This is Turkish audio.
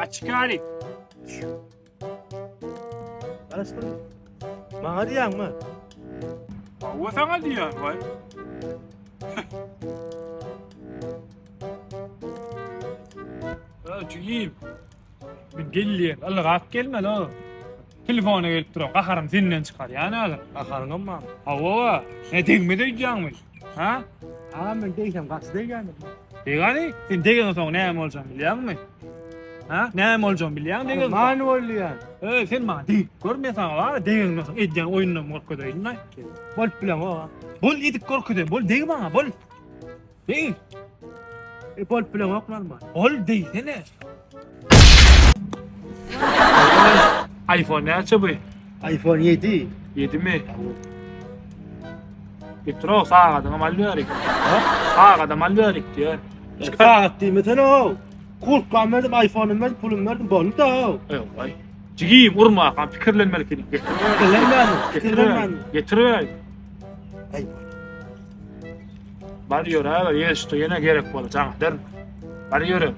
Açık gari. Arasın. Bana diýän mi? O sana diýär vay. Çünkü ben gelýän, Allah gap gelme la. Telefona gelip duram, gaharym senden çıkar ýani hali. Akaryňam mı? Hawa, ne tegme diýýäňmiş? Ha? Ha men deýsem gaçy deýänim. Degani, sen degen soň näme boljaň bilýärmi? Ha? Näme boljaň bilýärmi degen? Mani bolýan. Sen maňa diýip görmeýäň bar, degen soň edýän oýundan gorkudayna. Bol bilen o. Bol edip gorkuday, bol degi maňa, bol. Degi. Bol bilen oklanma. Bol deýsene. iPhone näçe bu? iPhone 7. 7 mi? Getro sağa da mal verik. Ha? Sağa da mal verik diyor. Saat diýmesen o. Kulp gamerdim iPhone'um ben pulum verdim bolu da o. Vay. Cigiyim urma, kan pikirlenmelik edik. Getirmem. Getiriver. Ay. Barıyor ha, yesto yine gerek bolacak der. Barıyor.